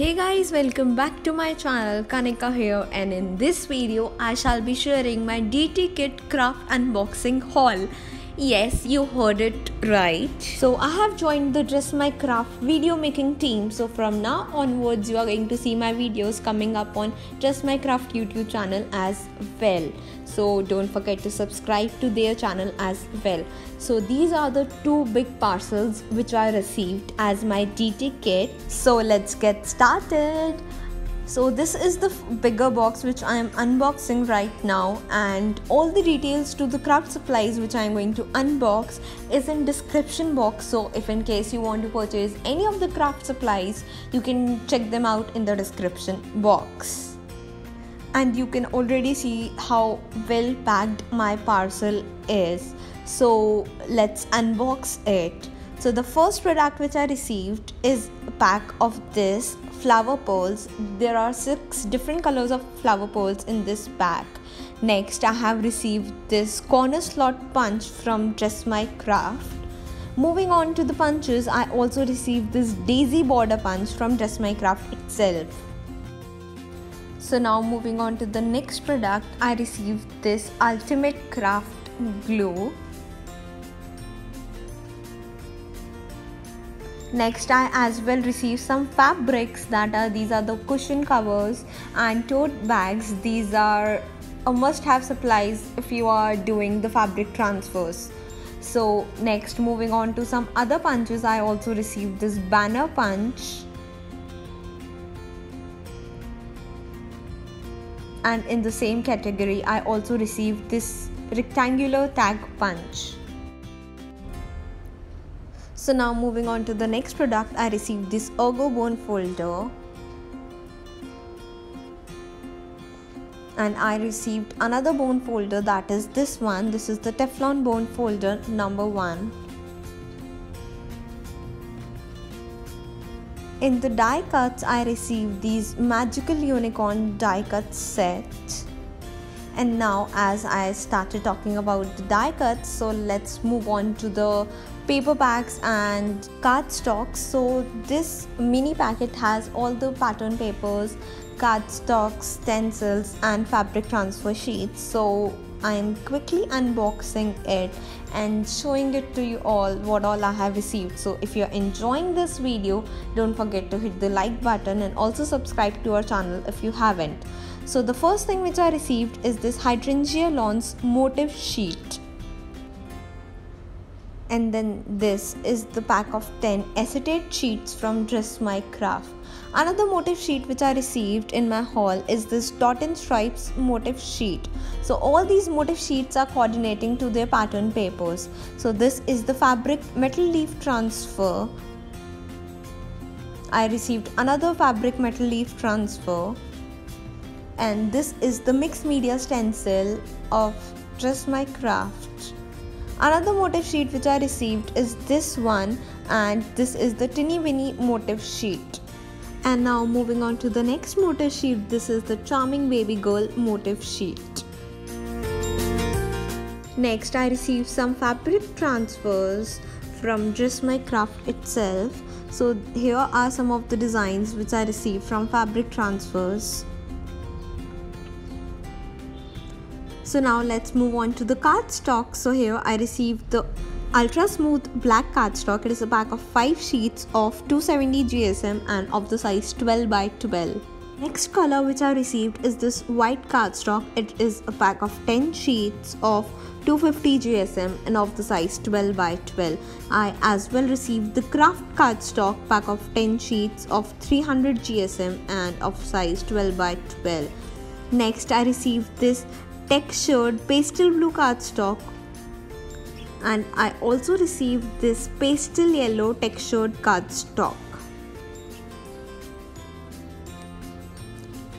Hey guys, welcome back to my channel. Kanika here, and in this video I shall be sharing my DT kit craft unboxing haul. Yes, you heard it right. So I have joined the Dress My Craft video making team. So from now onwards you are going to see my videos coming up on Dress My Craft YouTube channel as well. So don't forget to subscribe to their channel as well. So these are the two big parcels which I received as my DT kit. So let's get started. So this is the bigger box which I am unboxing right now, and all the details to the craft supplies which I am going to unbox is in description box. So if in case you want to purchase any of the craft supplies, you can check them out in the description box. And you can already see how well packed my parcel is. So let's unbox it. So the first product which I received is a pack of this flower pearls. There are 6 different colors of flower pearls in this pack. Next, I have received this corner slot punch from Dress My Craft. Moving on to the punches, I also received this daisy border punch from Dress My Craft itself. So now moving on to the next product, I received this ultimate craft glue. Next, I as well received some fabrics, these are the cushion covers and tote bags. These are a must-have supplies if you are doing the fabric transfers. So next, moving on to some other punches, I also received this banner punch. And in the same category, I also received this rectangular tag punch. So now moving on to the next product, I received this ergo bone folder. And I received another bone folder, that is this one. This is the Teflon bone folder number 1. In the die cuts, I received these magical unicorn die cut set. And now as I started talking about the die cuts, so let's move on to the paper packs and cardstock. So this mini packet has all the pattern papers, cardstock, stencils and fabric transfer sheets. So I am quickly unboxing it and showing it to you all what all I have received. So if you're enjoying this video, don't forget to hit the like button and also subscribe to our channel if you haven't. So the first thing which I received is this hydrangea lawns motif sheet. And then this is the pack of 10 acetate sheets from Dress My Craft. Another motif sheet which I received in my haul is this dot and stripes motif sheet. So all these motif sheets are coordinating to their pattern papers. So this is the fabric metal leaf transfer. I received another fabric metal leaf transfer. And this is the mixed media stencil of Dress My Craft. Another motif sheet which I received is this one, and this is the Tinny Winnie motif sheet. And now moving on to the next motif sheet, this is the Charming Baby Girl motif sheet. Next, I received some fabric transfers from Dress My Craft itself. So here are some of the designs which I received from fabric transfers. So now let's move on to the cardstock. So here I received the ultra smooth black cardstock. It is a pack of 5 sheets of 270 GSM and of the size 12 by 12. Next color which I received is this white cardstock. It is a pack of 10 sheets of 250 GSM and of the size 12 by 12. I as well received the craft cardstock pack of 10 sheets of 300 GSM and of size 12 by 12. Next I received this textured pastel blue cardstock, and I also received this pastel yellow textured cardstock,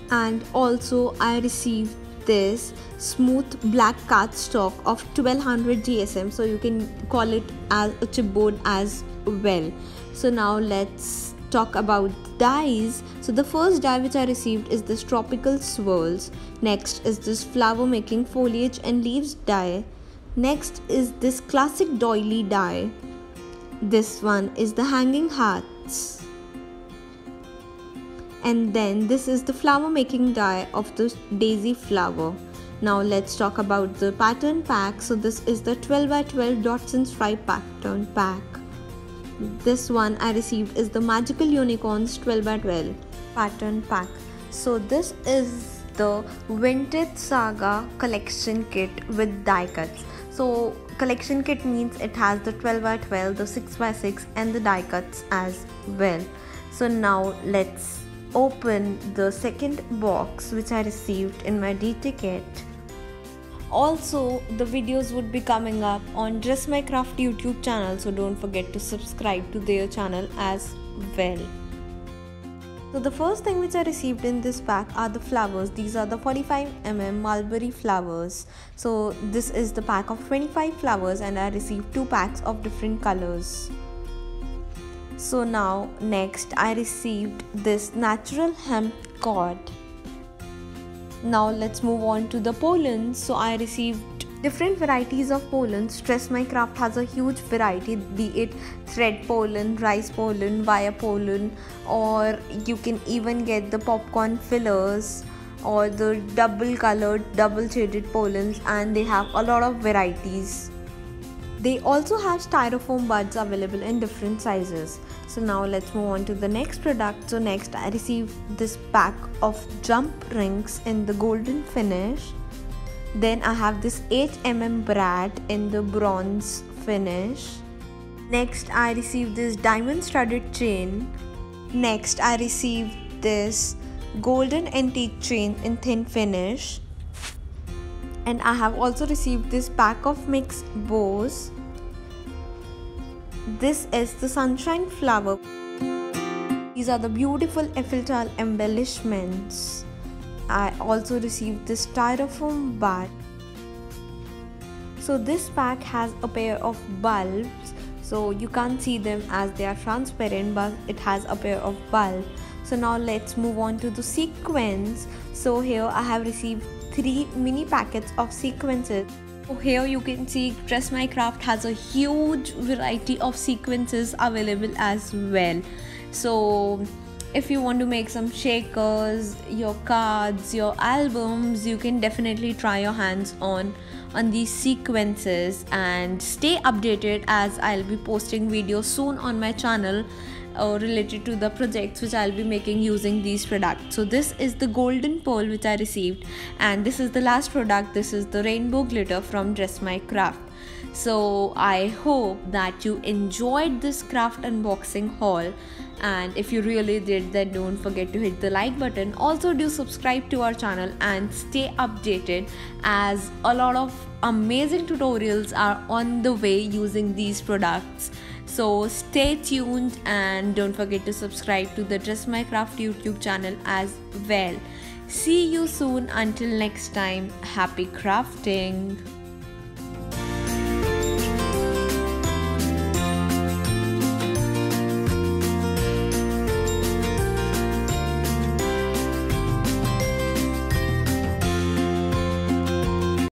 and also I received this smooth black cardstock of 1200 GSM, so you can call it as a chipboard as well. So now let's talk about dyes. So the first dye which I received is this tropical swirls. Next is this flower making foliage and leaves dye. Next is this classic doily dye. This one is the hanging hearts. And then this is the flower making die of the daisy flower. Now let's talk about the pattern pack. So this is the 12 by 12 dots and stripe pattern pack. This one I received is the Magical Unicorns 12 by 12 pattern pack. So this is the Vintage Saga collection kit with die cuts. So collection kit means it has the 12 by 12, the 6 by 6 and the die cuts as well. So now let's open the second box which I received in my DT kit. Also, the videos would be coming up on Dress My Craft YouTube channel, so don't forget to subscribe to their channel as well. So the first thing which I received in this pack are the flowers. These are the 45mm mulberry flowers. So this is the pack of 25 flowers and I received 2 packs of different colors. So now next I received this natural hemp cord. Now let's move on to the pollens. So I received different varieties of pollens. Dress My Craft has a huge variety, be it thread pollen, rice pollen, wire pollen, or you can even get the popcorn fillers or the double colored, double shaded pollens, and they have a lot of varieties. They also have styrofoam buds available in different sizes. So now let's move on to the next product. So next I received this pack of jump rings in the golden finish. Then I have this 8mm brad in the bronze finish. Next I received this diamond studded chain. Next I received this golden antique chain in thin finish. And I have also received this pack of mixed bows. This is the sunshine flower. These are the beautiful Eiffel Tower embellishments. I also received this styrofoam bud. So this pack has a pair of bulbs. So you can't see them as they are transparent, but it has a pair of bulbs. So now let's move on to the sequins. So here I have received 3 mini packets of sequences. So here you can see Dress My Craft has a huge variety of sequences available as well. So if you want to make some shakers, your cards, your albums, you can definitely try your hands on these sequences and stay updated, as I'll be posting videos soon on my channel related to the projects which I'll be making using these products. So this is the golden pearl which I received, and this is the last product. This is the rainbow glitter from Dress My Craft. So I hope that you enjoyed this craft unboxing haul, and if you really did, then don't forget to hit the like button. Also do subscribe to our channel and stay updated, as a lot of amazing tutorials are on the way using these products. So stay tuned and don't forget to subscribe to the Dress My Craft YouTube channel as well. See you soon. Until next time, happy crafting.